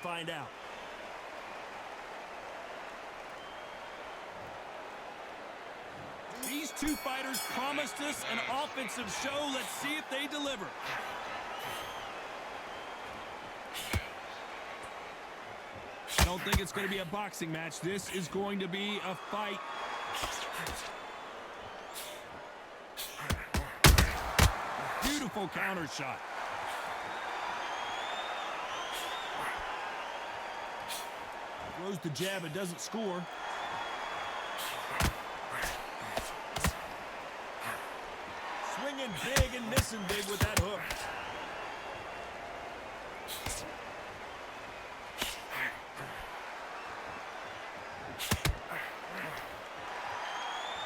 find out. These two fighters promised us an offensive show. Let's see if they deliver. I don't think it's going to be a boxing match. This is going to be a fight. Beautiful counter shot. Throws the jab, it doesn't score. Swinging big and missing big with that hook.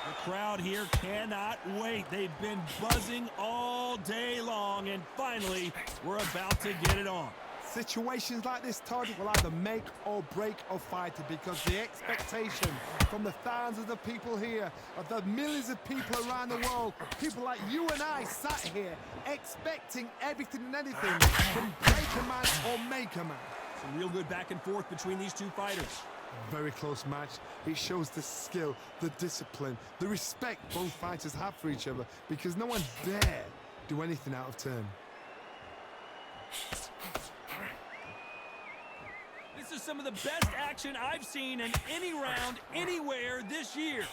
The crowd here cannot wait. They've been buzzing all day long, and finally, we're about to get it on. Situations like this, Todd, will either make or break a fighter, because the expectation from the thousands of people here, of the millions of people around the world, people like you and I sat here expecting everything and anything can break a man or make a man. Some real good back and forth between these two fighters. Very close match. It shows the skill, the discipline, the respect both fighters have for each other, because no one dare do anything out of turn. This is some of the best action I've seen in any round, anywhere this year.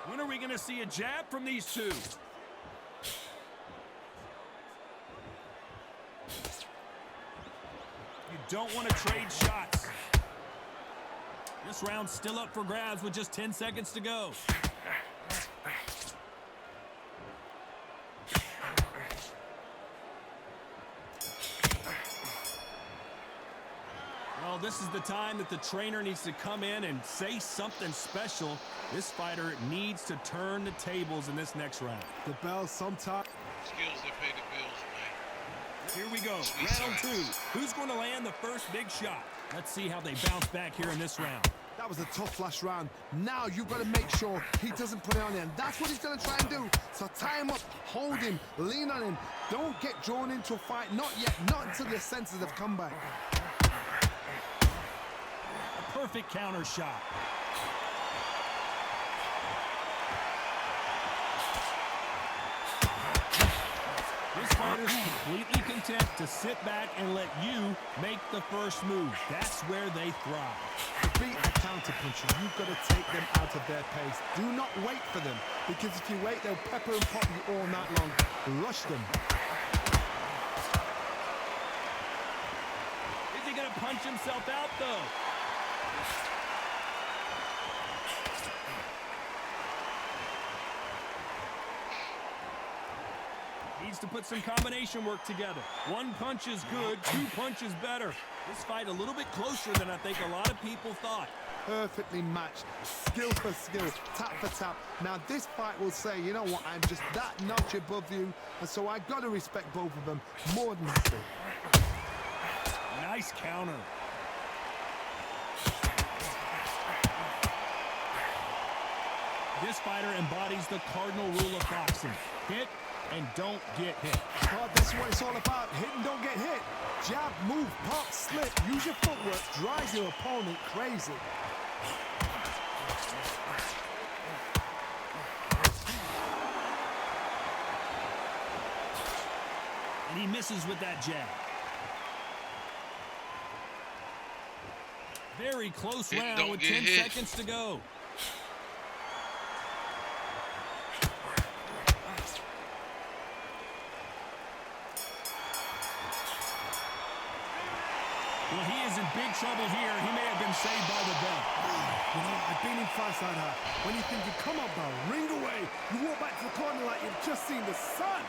When are we going to see a jab from these two? You don't want to trade shots. This round's still up for grabs with just 10 seconds to go. Well, this is the time that the trainer needs to come in and say something special. This fighter needs to turn the tables in this next round. The bell sometimes. Skills that pay the bills, man. Here we go, round two. Who's going to land the first big shot? Let's see how they bounce back here in this round. That was a tough last round. Now you've got to make sure he doesn't put it on him. That's what he's going to try and do. So tie him up, hold him, lean on him. Don't get drawn into a fight. Not yet. Not until your senses have come back. A perfect counter shot. This fighter's completely content to sit back and let you make the first move. That's where they thrive. To beat a counter-puncher, you've got to take them out of their pace. Do not wait for them, because if you wait, they'll pepper and pop you all night long. Rush them. Is he going to punch himself out, though? Needs to put some combination work together. One punch is good, two punches better. This fight a little bit closer than I think a lot of people thought. Perfectly matched, skill for skill, tap for tap. Now this fight will say, you know what, I'm just that notch above you, and so I got to respect both of them more than happy. Nice counter. This fighter embodies the cardinal rule of boxing. Hit and don't get hit. Oh, that's what it's all about. Hit and don't get hit. Jab, move, pop, slip. Use your footwork. Drive your opponent crazy. And he misses with that jab. Very close round with 10 seconds to go. Well, he is in big trouble here. He may have been saved by the bell. You know, I've been in fights like that. When you think you come up, bell, ring away. You walk back to the corner like you've just seen the sun.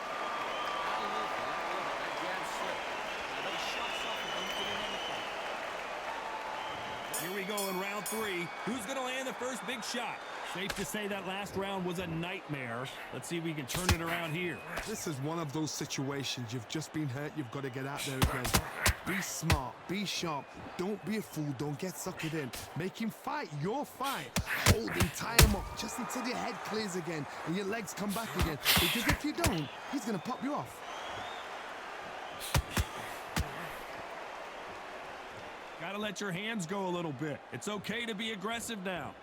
Here we go in round three. Who's going to land the first big shot? Safe to say that last round was a nightmare. Let's see if we can turn it around here. This is one of those situations. You've just been hurt. You've got to get out there again. Be smart, be sharp, don't be a fool, don't get suckered in. Make him fight your fight. Hold him, tie him up, just until your head clears again and your legs come back again. Because if you don't, he's gonna pop you off. Gotta let your hands go a little bit. It's okay to be aggressive now.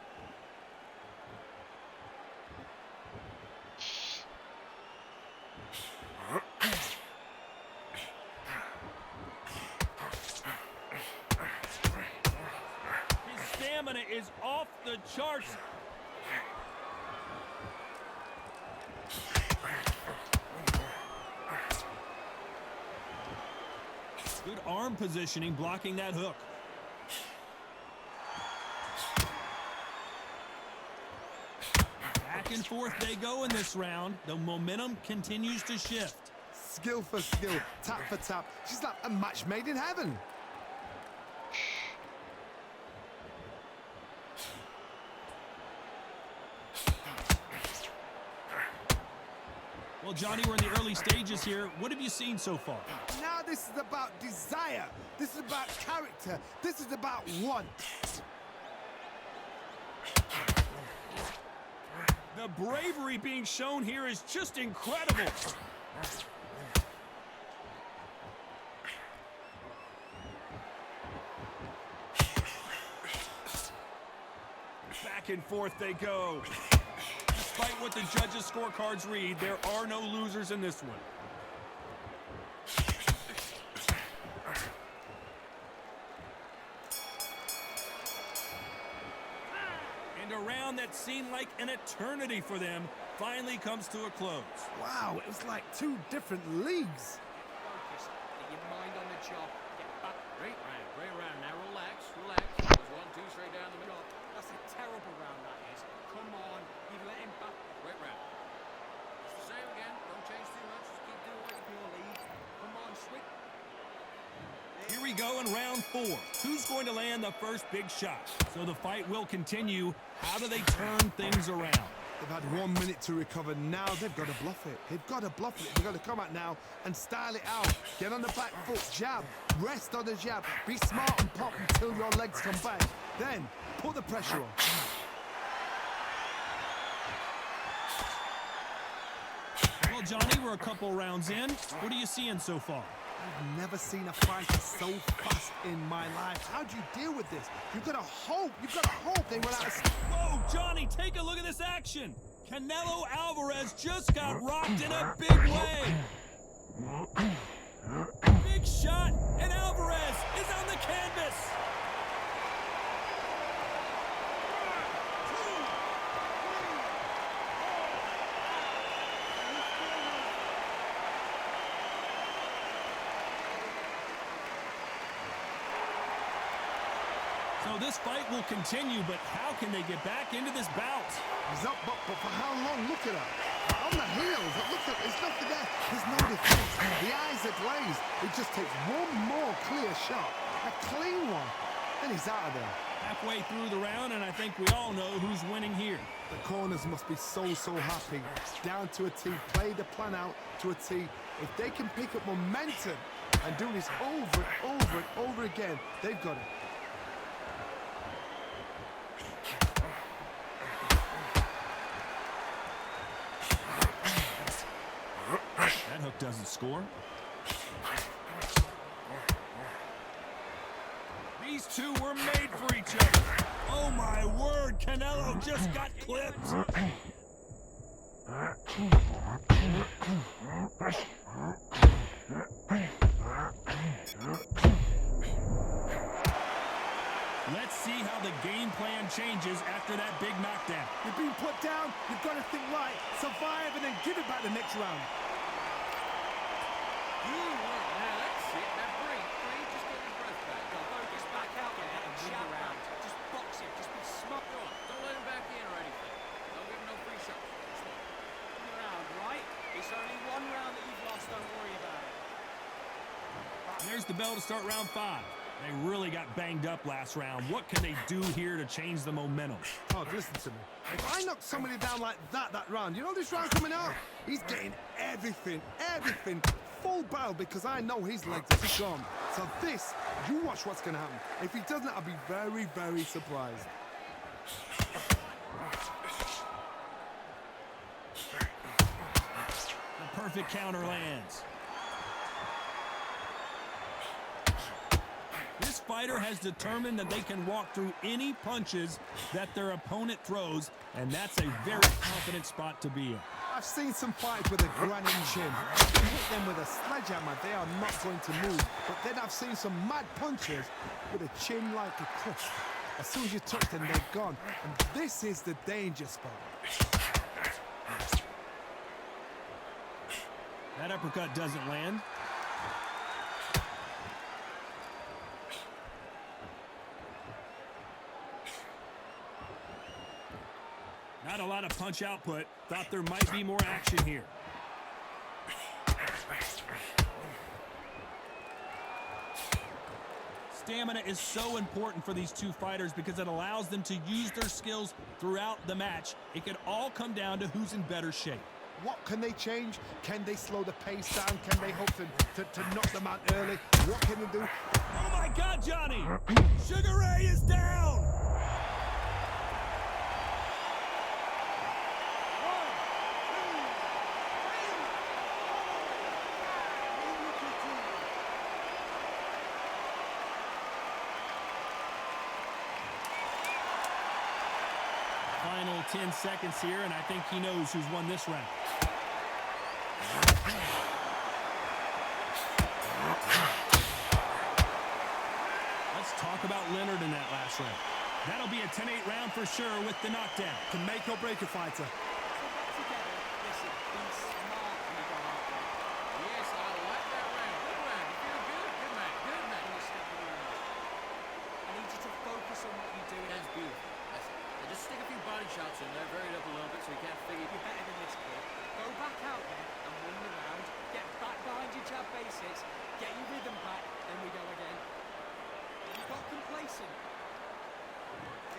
His stamina is off the charts. Good arm positioning, blocking that hook. Back and forth they go in this round. The momentum continues to shift. Skill for skill, tap for tap. She's like a match made in heaven. Well, Johnny, we're in the early stages here. What have you seen so far? Now this is about desire. This is about character. This is about want. The bravery being shown here is just incredible. Back and forth they go. Despite what the judges' scorecards read, there are no losers in this one. And a round that seemed like an eternity for them finally comes to a close. Wow, it was like two different leagues. Focus. Get your mind on the job. Get back. Great round. Now relax. There's 1, 2, straight down the middle. That's a terrible round, that is. Come on. You've let him back. Great round. It's the same again. Don't change too much. Just keep doing what you feel, lead. Come on, swing. Here we go in round 4. Who's going to land the first big shot? So the fight will continue. How do they turn things around? They've had 1 minute to recover. Now they've got to bluff it. They've got to bluff it. They've got to come out now and style it out. Get on the back foot, jab, rest on the jab. Be smart and pop until your legs come back. Then put the pressure on. Well, Johnny, we're a couple rounds in. What are you seeing so far? I've never seen a fighter so fast in my life. How do you deal with this? You've got to hope. You've got to hope they run out of... Whoa, Johnny, take a look at this action. Canelo Alvarez just got rocked in a big way. Big shot, and Alvarez is on the canvas. So this fight will continue, but how can they get back into this bout? He's up, but for how long? Look at her. On the heels. Look at, there's nothing there. There's no defense. The eyes are glazed. It just takes one more clear shot. A clean one. Then he's out of there. Halfway through the round, and I think we all know who's winning here. The corners must be so happy. Down to a T. Play the plan out to a T. If they can pick up momentum and do this over and over and over again, they've got it. That hook doesn't score. These two were made for each other. Oh my word, Canelo just got clipped. Let's see how the game plan changes after that big knockdown. You've been put down, you've got to think right, survive and then give it back the next round. Now that's it. Now breathe. Just get your breath back. Now focus back out there and win the round. Just box it. Just be smart. Don't let him back in or anything. Don't give him no free shots. Round, right? It's only one round that you've lost. Don't worry about it. There's the bell to start round 5. They really got banged up last round. What can they do here to change the momentum? Oh, listen to me. If I knock somebody down like that round, you know this round coming up? He's getting everything, full barrel because I know his legs are gone. So this, you watch what's going to happen. If he doesn't, I'll be very, very surprised. The perfect counter lands. This fighter has determined that they can walk through any punches that their opponent throws, and that's a very confident spot to be in. I've seen some fights with a granny chin. You can hit them with a sledgehammer, they are not going to move. But then I've seen some mad punches with a chin like a cliff. As soon as you touch them, they're gone. And this is the danger spot. That uppercut doesn't land. Not a lot of punch output. Thought there might be more action here. Stamina is so important for these two fighters because it allows them to use their skills throughout the match. It can all come down to who's in better shape. What can they change? Can they slow the pace down? Can they hope to knock them out early? What can they do? Oh my God, Johnny! Sugar Ray is down! Final 10 seconds here, and I think he knows who's won this round. Let's talk about Leonard in that last round. That'll be a 10-8 round for sure with the knockdown. To make or break a fighter. Just stick a few body shots in there, vary it up a little bit so you can't figure you're better than this kid. Go back out there and win the round, get back behind your jab basics, get your rhythm back, then we go again. You got complacent.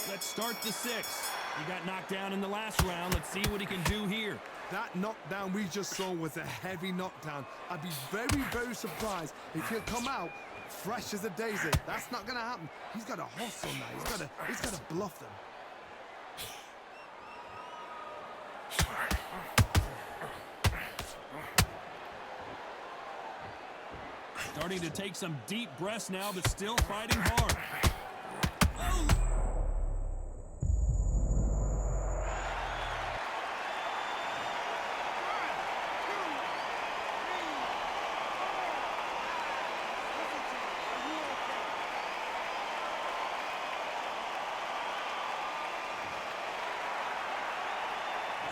Let's start the sixth. He got knocked down in the last round. Let's see what he can do here. That knockdown we just saw was a heavy knockdown. I'd be very, very surprised if he'll come out fresh as a daisy. That's not going to happen. He's got to hustle now. He's got to bluff them. Starting to take some deep breaths now, but still fighting hard. Oh!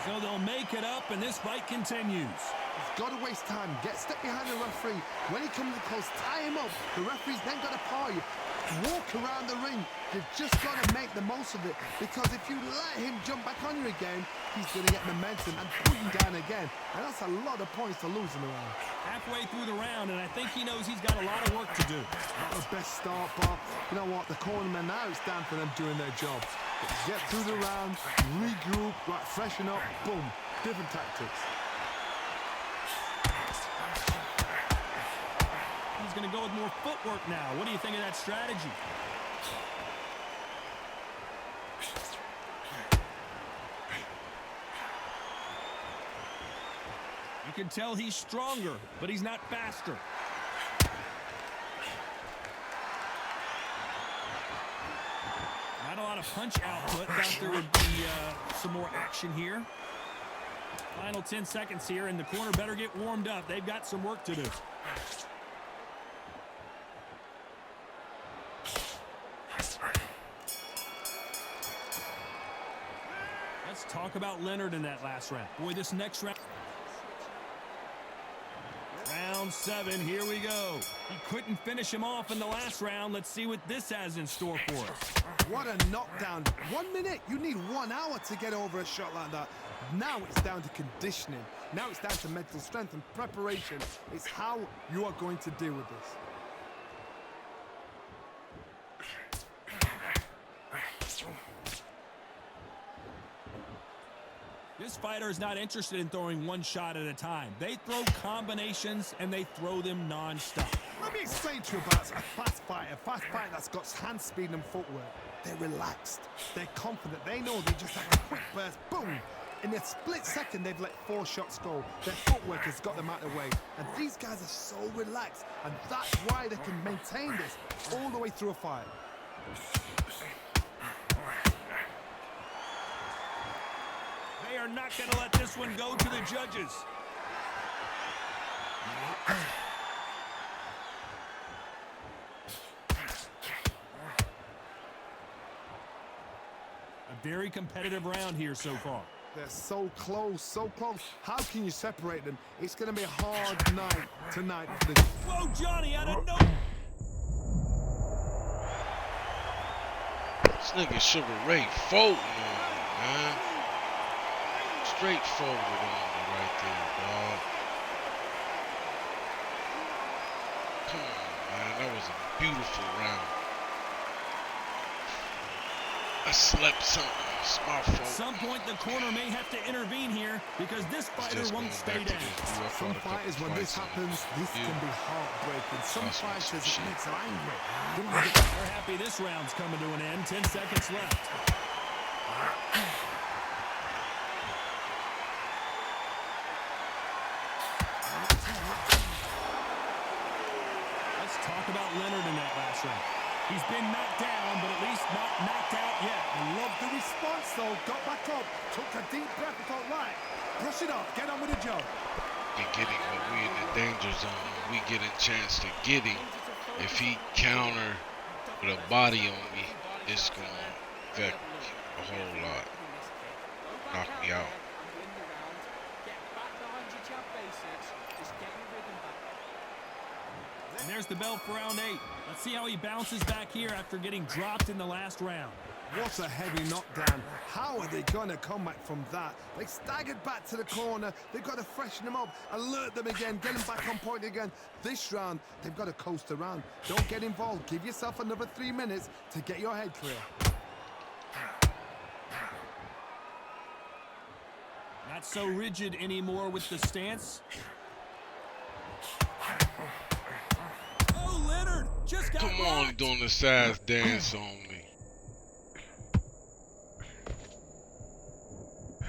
So they'll make it up, and this fight continues. He's got to waste time. Get step behind the referee. When he comes close, tie him up. The referee's then got to paw you. Walk around the ring. You've just got to make the most of it. Because if you let him jump back on you again, he's going to get momentum and put you down again. And that's a lot of points to lose in the round. Halfway through the round, and I think he knows he's got a lot of work to do. Not the best start, but you know what? The cornermen now, it's down for them doing their job. Get through the round, regroup, right, freshen up, boom. Different tactics. He's going to go with more footwork now. What do you think of that strategy? You can tell he's stronger, but he's not faster. Not a lot of punch output. Thought there would be some more action here. Final 10 seconds here, and the corner better get warmed up. They've got some work to do. Let's talk about Leonard in that last round. Boy, this next round. Round 7, here we go. He couldn't finish him off in the last round. Let's see what this has in store for us. What a knockdown. 1 minute, you need 1 hour to get over a shot like that. Now it's down to conditioning. Now it's down to mental strength and preparation. It's how you are going to deal with this. This fighter is not interested in throwing one shot at a time. They throw combinations, and they throw them non-stop. Let me explain to you about a fast fighter that's got hand speed and footwork. They're relaxed, they're confident, they know they just have a quick burst, boom! In a split second, they've let 4 shots go. Their footwork has got them out of the way. And these guys are so relaxed, and that's why they can maintain this all the way through a fight. They are not going to let this one go to the judges. A very competitive round here so far. They're so close, so close. How can you separate them? It's going to be a hard night tonight for the... Whoa, Johnny, out of no... This nigga Sugar Ray folding on me, man. Straight folded on me right there, dog. Come on, man. That was a beautiful round. I slept something. It's my fault. At some point, the corner may have to intervene here because this fighter won't stay down. Some fighters, when this happens, this can be heartbreaking. Some fighters, it makes them angry. They're happy this round's coming to an end. 10 seconds left. Let's talk about Leonard in that last round. He's been knocked down, but at least not knocked out yet. I love the response, though. Got back up, took a deep breath and thought, right, brush it off, get on with the job. Get him when we in the danger zone. We get a chance to get him. If he counter with a body on me, it's going to affect a whole lot. Knock me out. And there's the bell for round 8. Let's see how he bounces back here after getting dropped in the last round. What a heavy knockdown. How are they going to come back from that? They staggered back to the corner. They've got to freshen them up, alert them again, get them back on point again. This round, they've got to coast around. Don't get involved. Give yourself another 3 minutes to get your head clear. Not so rigid anymore with the stance. Oh, Leonard just got Come on, rocked. doing the size dance on me.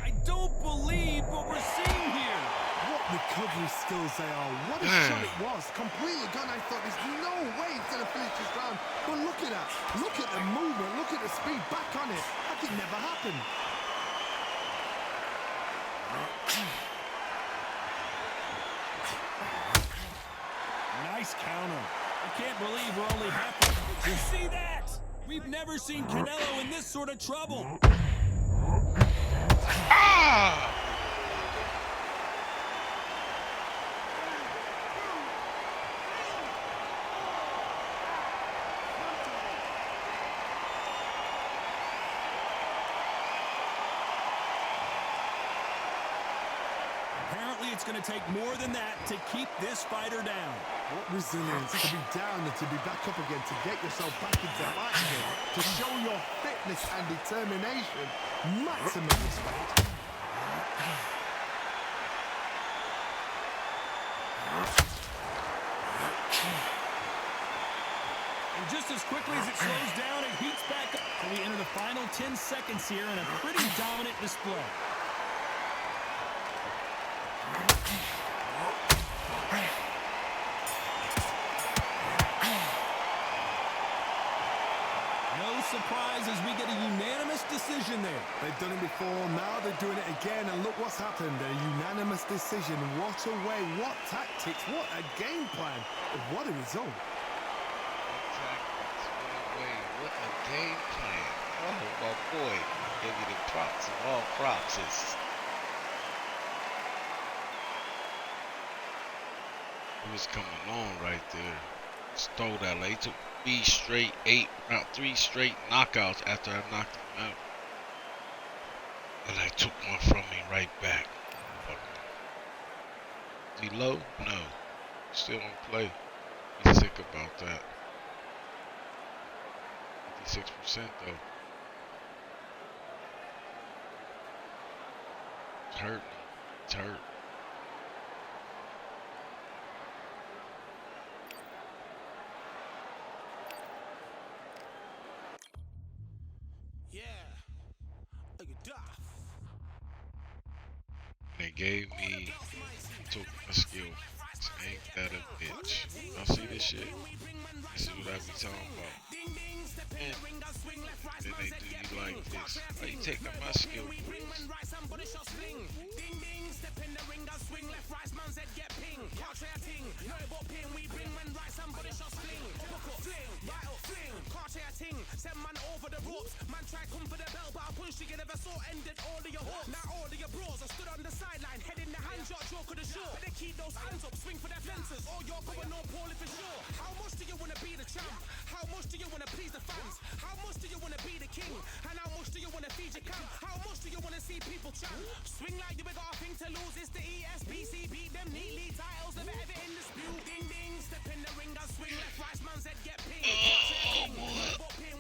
I don't believe what we're seeing here. What recovery skills they are. What a shot it was. Completely gone. I thought there's no way he's going to finish this round. But look at that. Look at the movement. Look at the speed. Back on it. That could never happen. Nice counter. I can't believe we're only halfway. Did you see that? We've never seen Canelo in this sort of trouble. Ah! Apparently, it's going to take more than that to keep this fighter down. What resilience to be down and to be back up again, to get yourself back into action, to show your fitness and determination. Maximum respect. And just as quickly as it slows down, it heats back up. So we enter the final 10 seconds here in a pretty dominant display. No surprise as we get a unanimous decision there. They've done it before, now they're doing it again, and look what's happened. A unanimous decision. What a way, what tactics, what a game plan. What a result. What a game plan. Oh, my boy. Give you the props of all props. It was coming on right there. Stole that. He took 3 straight knockouts after I knocked him out. And I took one from me right back. Is he low? No. Still don't play. He's sick about that. 56% though. hurt. It's hurt. Yeah. They gave me, took a skill. Ain't that a bitch? Y'all see this shit? This is what I be talking about. And then they do you like this. Why you taking my skill points? Send man over the ropes. Man try come for the bell, but I punched you never saw ended all of your hopes. Now all of your bros are stood on the sideline, head in the hand shot, joke of the show. Better keep those hands up, swing for their fences. Or you're going no poorly for sure. How much do you wanna be the champ? How much do you wanna please the fans? How much do you wanna be the king? And how much do you wanna feed your camp? How much do you wanna see people champ? Swing like you ain't got a thing to lose. It's the ESBC, beat them neatly. Titles never ever in dispute. Ding ding, step in the ring and swing left, right, man's head get pinged.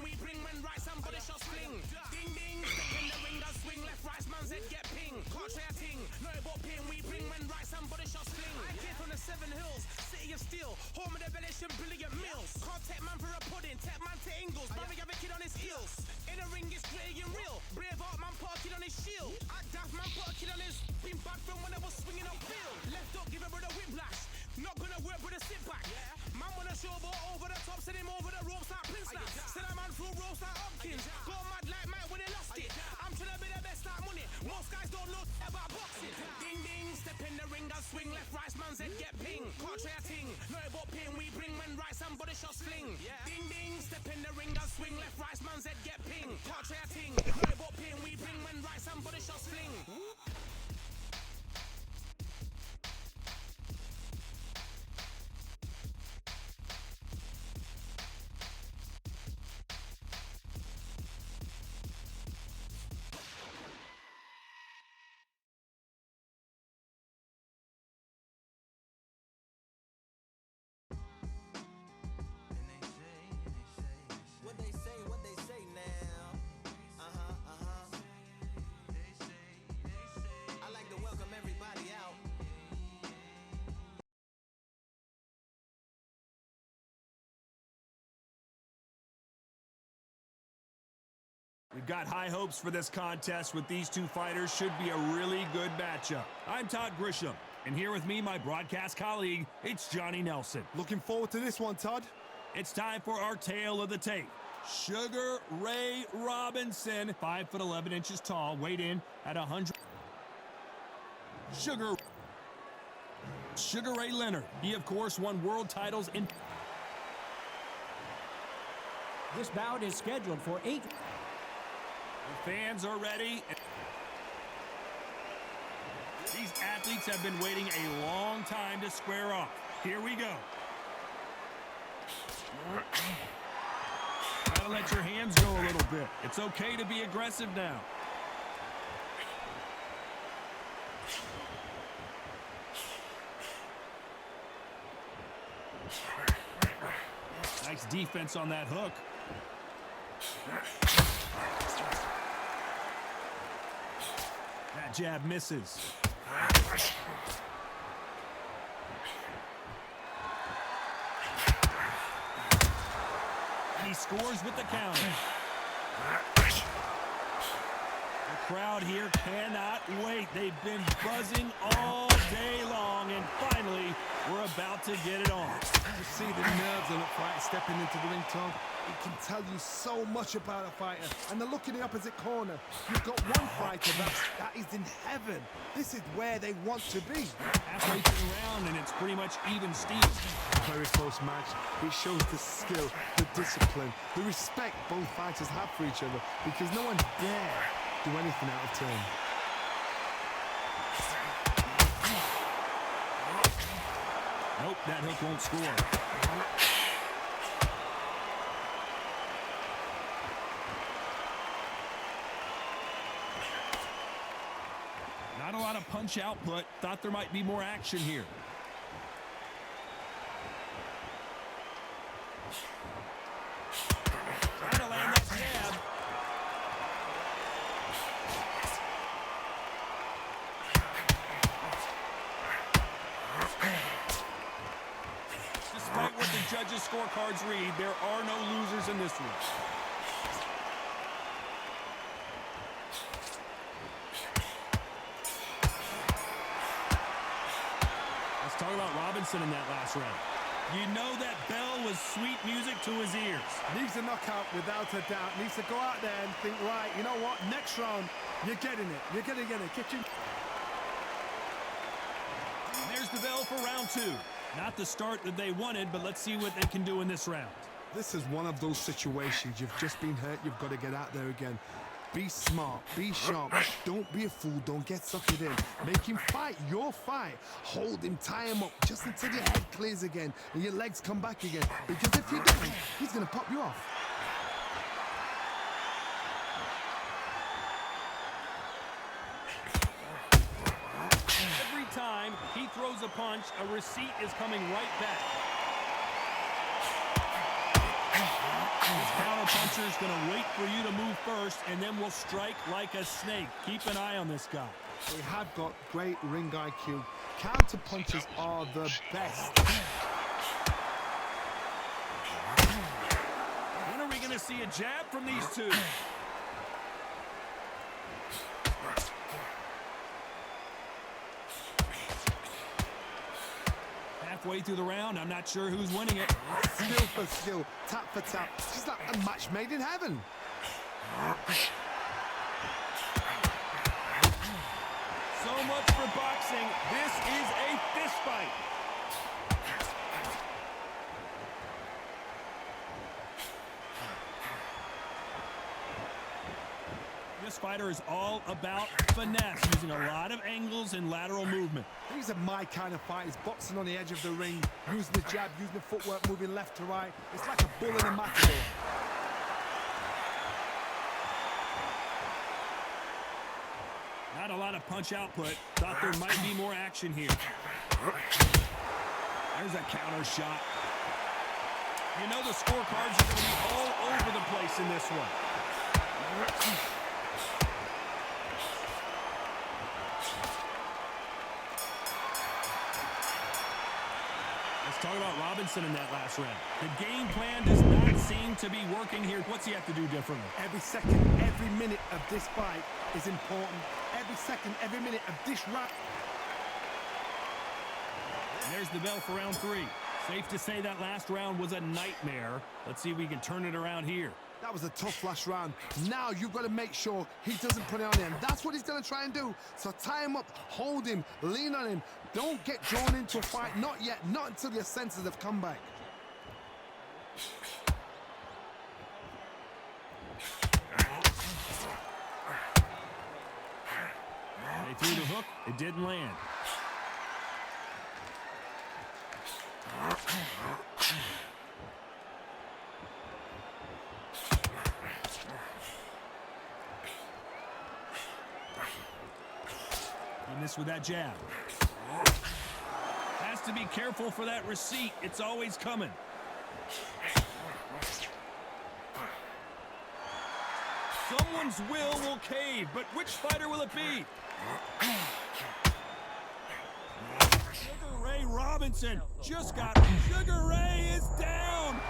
We bring men right, somebody shot sling. Ding ding, step in the ring and swing left, right, man's head get pinged. Can't try a ting, no about pin. We bring men right, somebody shot sling. I came from the 7 Hills, city of steel, home of the village and brilliant meals. Can't take man for a pudding, take man to Ingles. Barry have a kid on his heels. In a ring, it's gritty and real. Brave art man put a kid on his shield. Act daft man put a kid on his. Been bad from when I was swinging up field. Left up, give a brother whiplash. Not gonna work with a sit back. Man wanna show ball over the top, send him over the ropes like Prince now. Send a man through ropes like Hopkins. Go mad like Mike when he lost it. I'm trying to be the best like money. Most guys don't know about boxing. Ding ding, step in the ring and swing left, right, man's head get ping. Can't try a ting, no about pin. We bring men right, somebody shot sling. Ding ding, step in the ring and swing left, right, man's head get ping. Can't try a ting, no about pin. We bring men right, somebody shot sling. What they say now. I like to welcome everybody out. We've got high hopes for this contest with these two fighters. Should be a really good matchup. I'm Todd Grisham, and here with me, my broadcast colleague, it's Johnny Nelson. Looking forward to this one, Todd. It's time for our tale of the tape. Sugar Ray Robinson, 5'11" tall, weighed in at 100. Sugar Ray Leonard. He, of course, won world titles in. This bout is scheduled for 8. The fans are ready. These athletes have been waiting a long time to square off. Here we go. Gotta let your hands go a little bit. It's okay to be aggressive now. Nice defense on that hook. That jab misses. He scores with the counter. The crowd here cannot wait. They've been buzzing all day long, and finally, we're about to get it on. You see the nerves on a fighter stepping into the ring, Tom. It can tell you so much about a fighter. And the look in the opposite corner. You've got one fighter that is in heaven. This is where they want to be. Halfway through the round, and it's pretty much even Steve. Very close match. It shows the skill, the discipline, the respect both fighters have for each other, because no one dare do anything out of turn. Nope, that hook won't score. Not a lot of punch output. Thought there might be more action here. Trying to land that jab. judges' scorecards read, there are no losers in this one. Let's talk about Robinson in that last round. You know that bell was sweet music to his ears. Needs a knockout without a doubt. Needs to go out there and think, right, you know what? Next round, you're getting it. You're going to get it. Kitchen. There's the bell for round 2. Not the start that they wanted, but let's see what they can do in this round. This is one of those situations. You've just been hurt. You've got to get out there again. Be smart. Be sharp. Don't be a fool. Don't get suckered in. Make him fight your fight. Hold him. Tie him up just until your head clears again and your legs come back again. Because if you don't, he's going to pop you off. Every time he throws a punch, a receipt is coming right back. This counter-puncher is going to wait for you to move first, and then will strike like a snake. Keep an eye on this guy. They have got great ring IQ. Counter punches are the best. When are we going to see a jab from these two? Halfway through the round, I'm not sure who's winning it. Skill for skill, tap for tap. It's like a match made in heaven. So much for boxing. This is a fist fight. This fighter is all about finesse, using a lot of angles and lateral movement. These are my kind of fighters, boxing on the edge of the ring, using the jab, using the footwork, moving left to right. It's like a bull in a matador. Not a lot of punch output. Thought there might be more action here. There's a counter shot. You know the scorecards are going to be all over the place in this one. Let's talk about Robinson in that last round. The game plan does not seem to be working here. What's he have to do differently? Every second, every minute of this fight is important. Every second, every minute of this round. And there's the bell for round 3. Safe to say that last round was a nightmare. Let's see if we can turn it around here. That was a tough last round. Now you've got to make sure he doesn't put it on him. That's what he's going to try and do. So tie him up, hold him, lean on him. Don't get drawn into a fight. Not yet. Not until your senses have come back. They threw the hook. It didn't land. He missed with that jab. Has to be careful for that receipt. It's always coming. Someone's will cave, but which fighter will it be? Sugar Ray Robinson just got... Sugar Ray is down!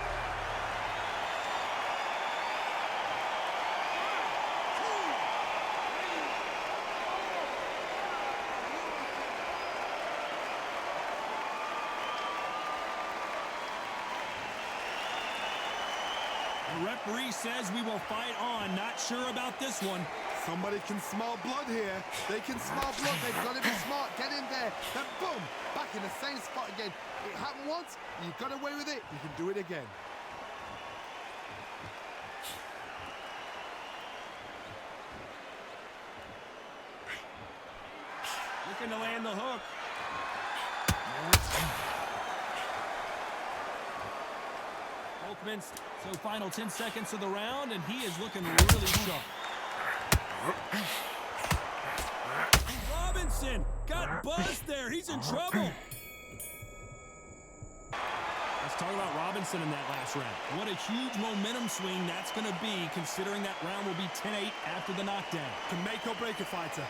The referee says we will fight on. Not sure about this one. Somebody can smell blood here. They can smell blood. They've got to be smart. Get in there. Then boom, back in the same spot again. It happened once. You got away with it. You can do it again. Looking to land the hook. Volkman's so final 10 seconds of the round, and he is looking really sharp. Robinson got buzzed there. He's in trouble. Let's talk about Robinson in that last round. What a huge momentum swing that's going to be, considering that round will be 10-8 after the knockdown. Can make or break a fighter.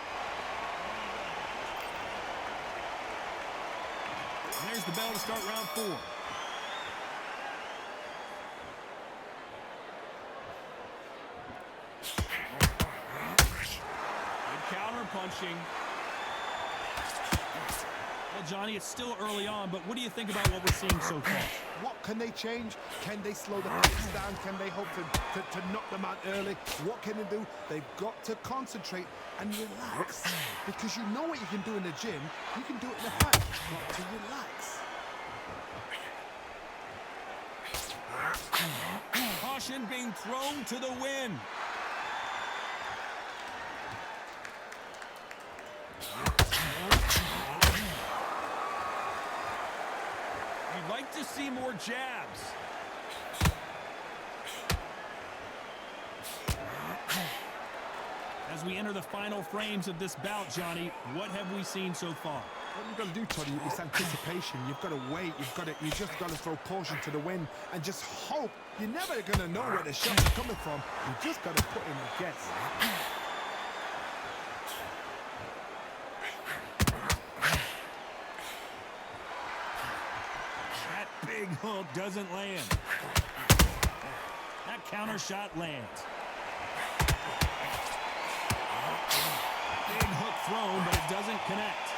And there's the bell to start round 4. punching. Well, Johnny, it's still early on, but what do you think about what we're seeing so far? What can they change? Can they slow the pace down? Can they hope to knock them out early? What can they do? They've got to concentrate and relax. Because you know what you can do in the gym, you can do it in a fight. Got to relax. Caution being thrown to the wind. You'd like to see more jabs. As we enter the final frames of this bout, Johnny, what have we seen so far? What you've got to do, Toddy, is anticipation. You've got to wait. You just got to throw caution to the wind and just hope. You're never going to know where the shots are coming from. You just got to put in a guess. That big hook doesn't land. That counter shot lands. Big hook thrown, but it doesn't connect.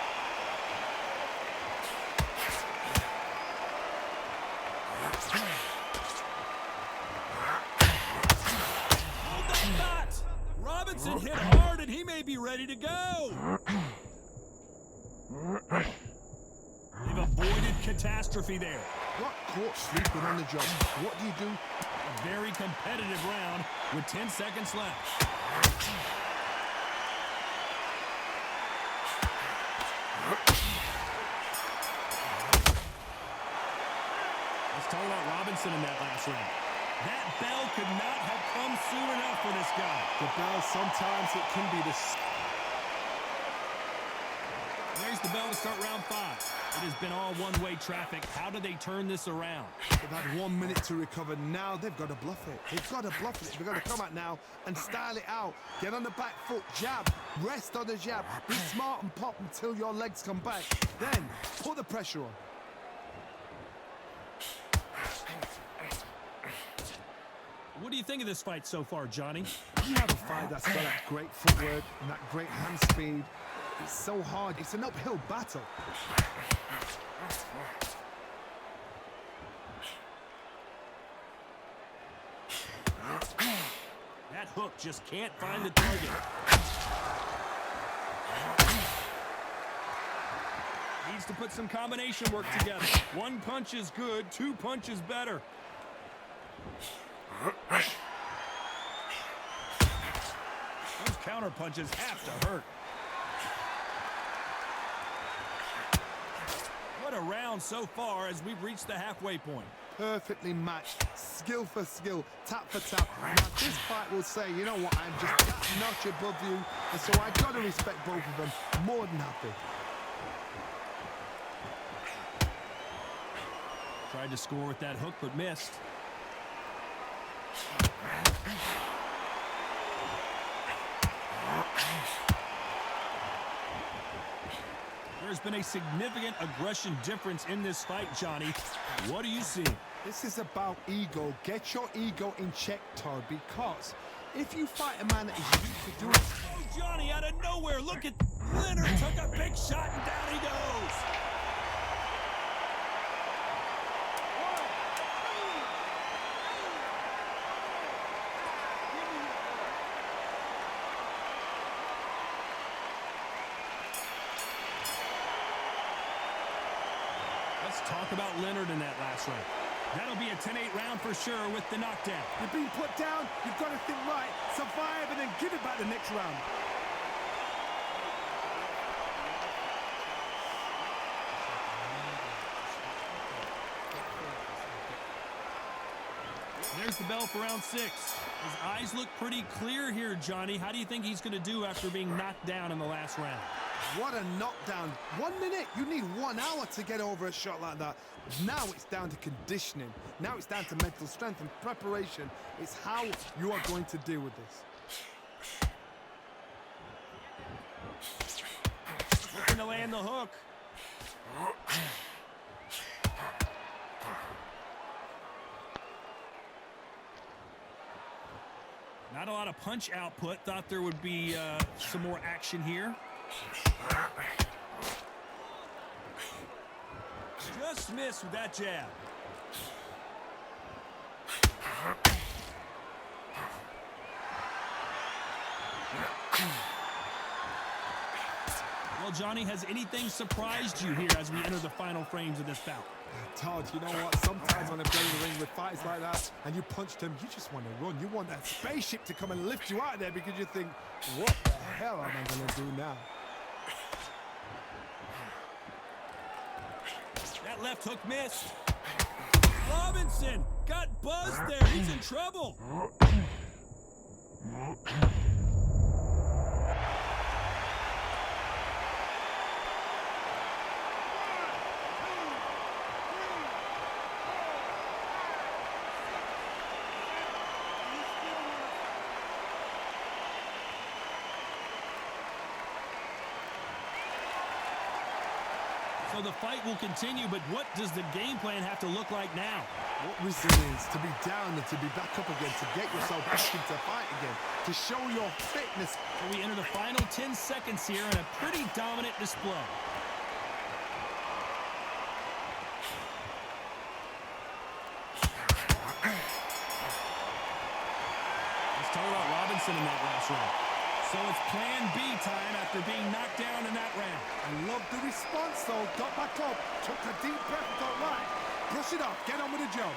Hold that thought. Robinson hit hard, and he may be ready to go. They've avoided catastrophe there. Got caught sleeping on the job. What do you do? A very competitive round with 10 seconds left. Let's talk about Robinson in that last round. That bell could not have come soon enough for this guy. The bell, sometimes it can be the... There's the bell to start round 5. It has been all one-way traffic. How do they turn this around? They've had 1 minute to recover. Now they've got to bluff it. They've got to bluff it. They've got to come out now and style it out. Get on the back foot, jab, rest on the jab. Be smart and pop until your legs come back. Then put the pressure on. What do you think of this fight so far, Johnny? You have a fight that's got that great footwork and that great hand speed. It's so hard. It's an uphill battle. That hook just can't find the target. Needs to put some combination work together. 1 punch is good, 2 punches better. Those counter punches have to hurt. What a round so far as we've reached the halfway point. Perfectly matched, skill for skill, tap for tap. Now this fight will say, you know what, I'm just that notch above you, and so I gotta respect both of them more than happy. Tried to score with that hook, but missed. There's been a significant aggression difference in this fight, Johnny. What do you see? This is about ego. Get your ego in check, Todd, because if you fight a man that is used to doing... Oh, Johnny, out of nowhere, look at Leonard, took a big shot and down he goes. Let's talk about Leonard in that last round. That'll be a 10-8 round for sure with the knockdown. You're being put down, you've got to think right, survive, and then give it back the next round. There's the bell for round 6. His eyes look pretty clear here, Johnny. How do you think he's going to do after being knocked down in the last round? What a knockdown. 1 minute, you need 1 hour to get over a shot like that. Now it's down to conditioning. Now it's down to mental strength and preparation. It's how you are going to deal with this. Looking to land the hook. Not a lot of punch output. Thought there would be some more action here. Just missed with that jab. Well, Johnny, has anything surprised you here as we enter the final frames of this bout? Todd, you know what? Sometimes when I play the ring with fights like that and you punched him, you just want to run. You want that spaceship to come and lift you out of there because you think, what the hell am I going to do now? That left hook missed. Robinson got buzzed there. He's in trouble. So the fight will continue, but what does the game plan have to look like now? What resilience to be down and to be back up again, to get yourself back into fight again, to show your fitness. So we enter the final 10 seconds here in a pretty dominant display. Let's talk about Robinson in that last round. So it's plan B time after being knocked down in that round. I love the response though. Got back up, took a deep breath, got right. Brush it off, get on with the job.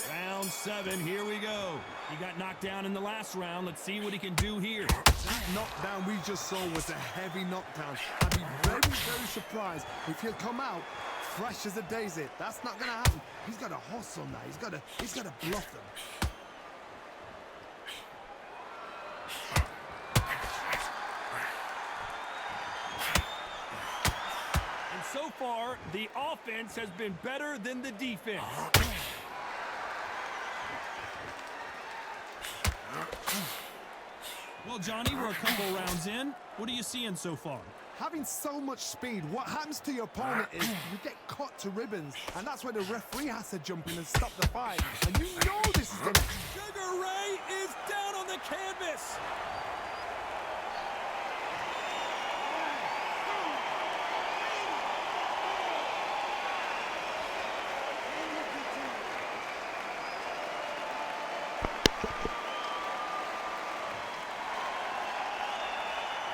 Round 7, here we go. He got knocked down in the last round. Let's see what he can do here. That knockdown we just saw was a heavy knockdown. I'd be very, very surprised if he'll come out fresh as a daisy. That's not gonna happen. He's got to hustle now. He's got to bluff them. And so far, the offense has been better than the defense. Well, Johnny, we're a couple rounds in. What are you seeing so far? Having so much speed, what happens to your opponent is you get cut to ribbons, and that's where the referee has to jump in and stop the fight. And you know this is gonna... Sugar Ray is down on the canvas.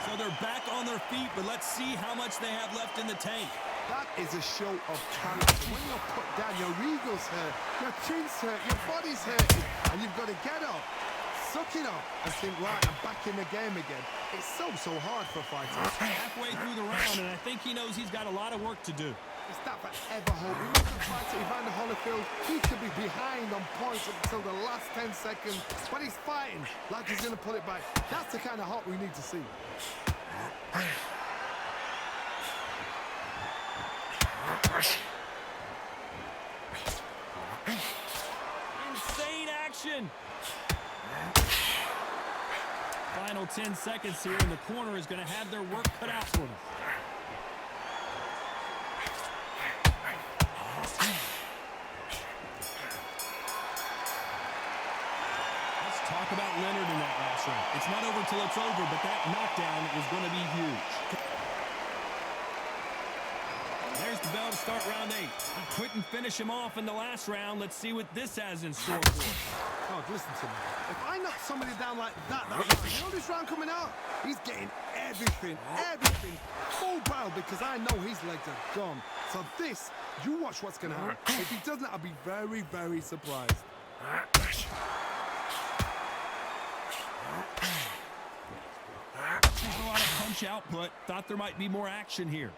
So they're back on their feet, but let's see how much they have left in the tank. That is a show of character. When you're put down, your ego's hurt, your chin's hurt, your body's hurting, and you've got to get up, suck it up, and think, right, I'm back in the game again. It's so hard for fighters. Halfway through the round, and I think he knows he's got a lot of work to do. It's that forever hope. You look at fighter Evander Holyfield, he could be behind on points up until the last 10 seconds, but he's fighting like he's going to pull it back. That's the kind of hope we need to see. Insane action. Final 10 seconds here, and the corner is going to have their work cut out for them. Let's talk about Leonard in that last round. It's not over till it's over, but that knockdown is going to be huge. There's the bell to start round 8. He couldn't finish him off in the last round. Let's see what this has in store for him. Oh, listen to me. If I knock somebody down like that round, you know this round coming out? He's getting everything, full barrel, because I know his legs are gone. So this, you watch what's going to happen. If he doesn't, I'll be very, very surprised. A lot of punch output. Thought there might be more action here.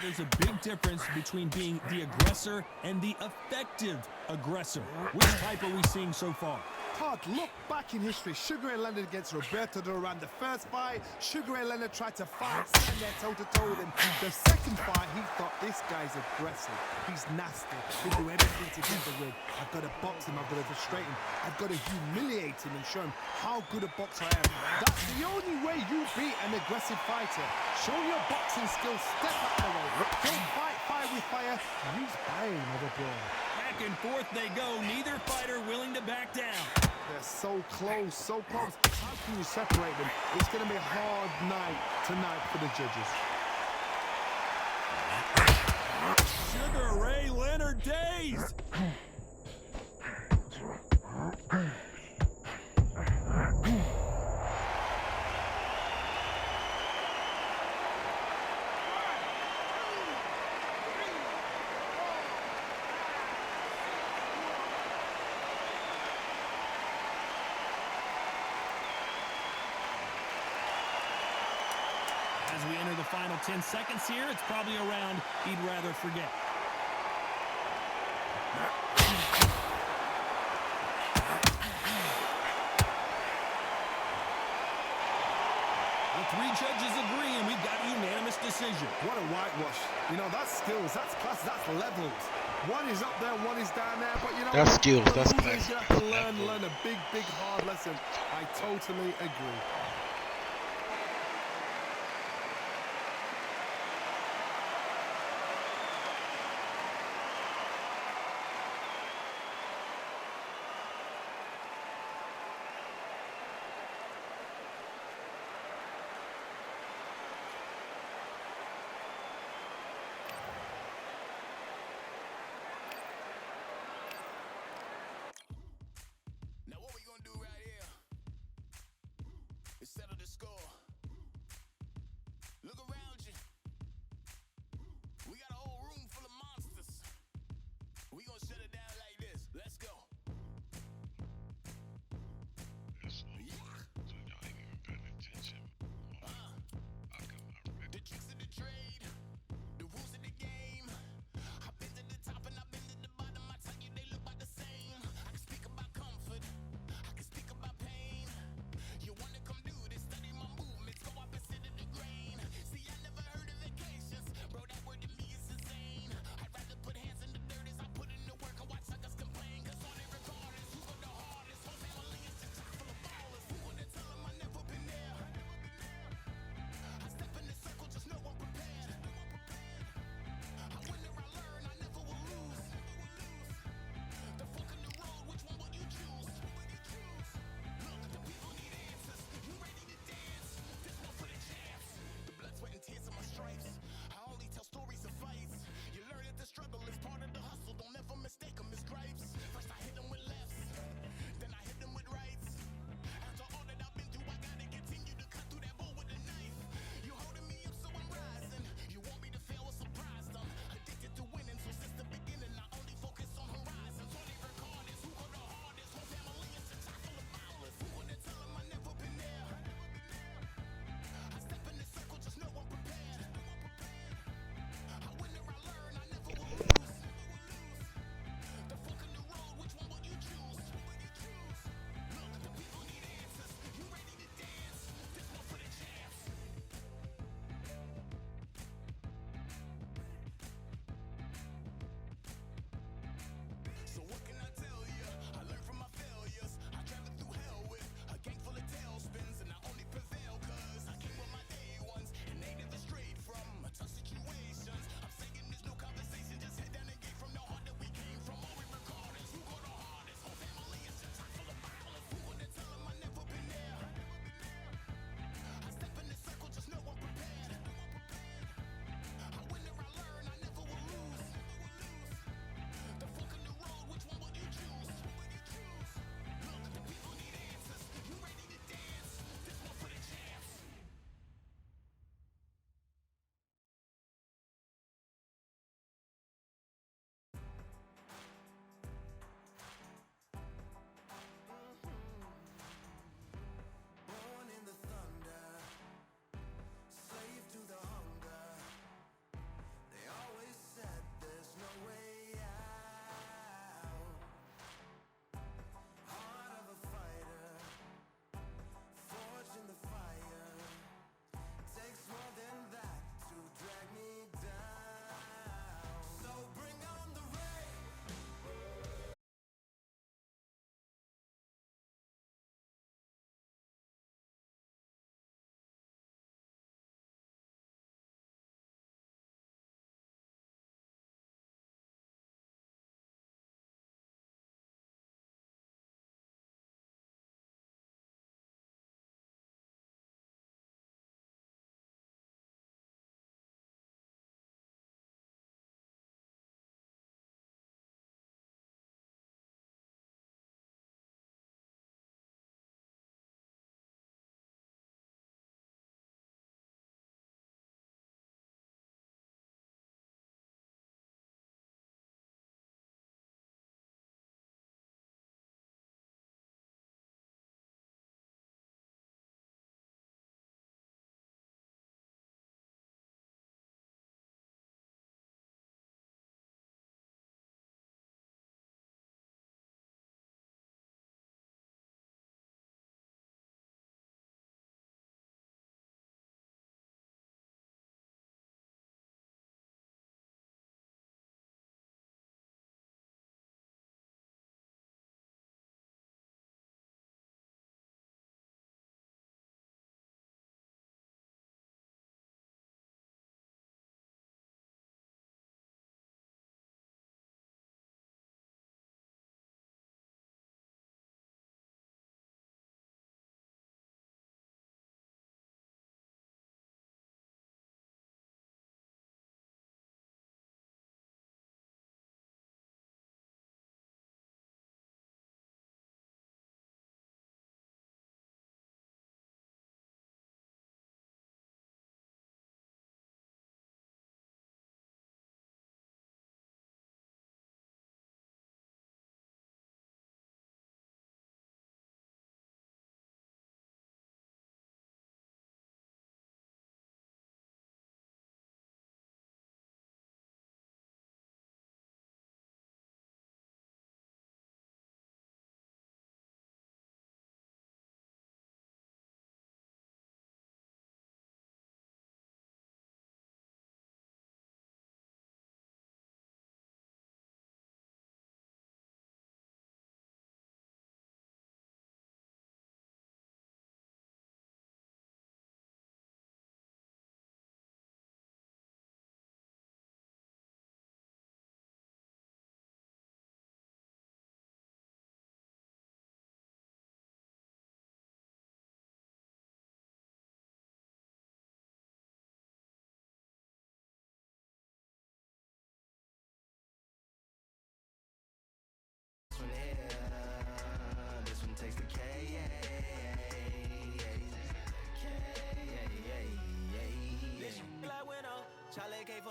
There's a big difference between being the aggressor and the effective aggressor. Which type are we seeing so far? Todd, look back in history. Sugar Ray Leonard against Roberto Duran. The first fight, Sugar Ray Leonard tried to fight, stand there toe-to-toe with him. The second fight, he thought, this guy's aggressive. He's nasty. He'll do anything to get the win. I've got to box him. I've got to frustrate him. I've got to humiliate him and show him how good a boxer I am. That's the only way you beat an aggressive fighter. Show your boxing skills. Step up the way. Don't fight fire with fire. Use pain of a brawl. Back and forth they go, neither fighter willing to back down. They're so close, so close. How can you separate them? It's going to be a hard night tonight for the judges. Sugar Ray Leonard dazed. As we enter the final 10 seconds here, it's probably a round he'd rather forget. The three judges agree, and we've got a unanimous decision. What a whitewash. You know, that's skills, that's class, that's levels. One is up there, one is down there, but you know... That's skills, the that's losers, class. You have to learn a big, big, hard lesson. I totally agree. Now what we gonna do right here is settle the score. Look around you. We got a whole room full of monsters. We gonna shut it down like this. Let's go. So y'all ain't even paying attention. The tricks of the trade, the rules of the game. I've been to the top and I've been to the bottom. I tell you they look about the same. I can speak about comfort, I can speak about pain. You wanna come do this, study my movement.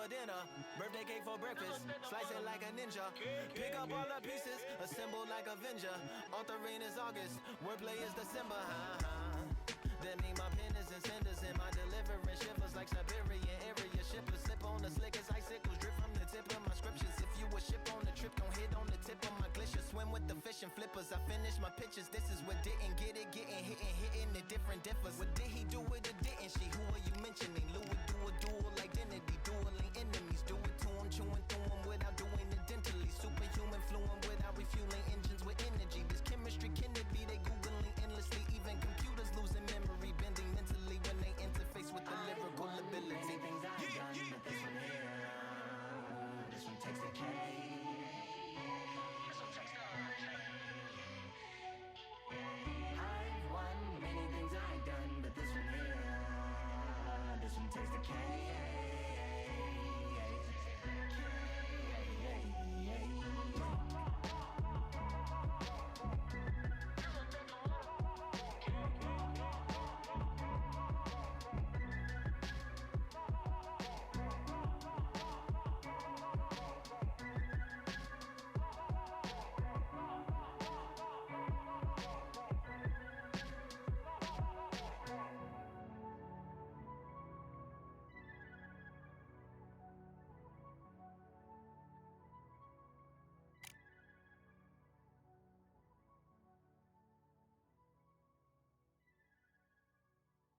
for dinner, birthday cake for breakfast, slice it like a ninja. Pick up all the pieces, assemble like Avenger. Author rain is August, wordplay is December. That mean my pen is in cinders and my deliverance shivers like Siberian area shippers. Slip on the slickest icicles, drip from the tip of my scriptures. If you a ship on the trip, don't hit on the tip of my glacier. Swim with the fish and flippers. I finish my pictures. This is what didn't get it, getting hitting the different differs. What did he do with it? Didn't she? Who are you mentioning? Louis do a dual identity, dueling enemies. Do it to him, chewing through him without doing it dentally. Superhuman fluent without refueling engines with energy. This chemistry can it be? They googling endlessly. Even computers losing memory, bending mentally when they interface with the lyrical ability. Things I've done, but this one here, this one takes the cake.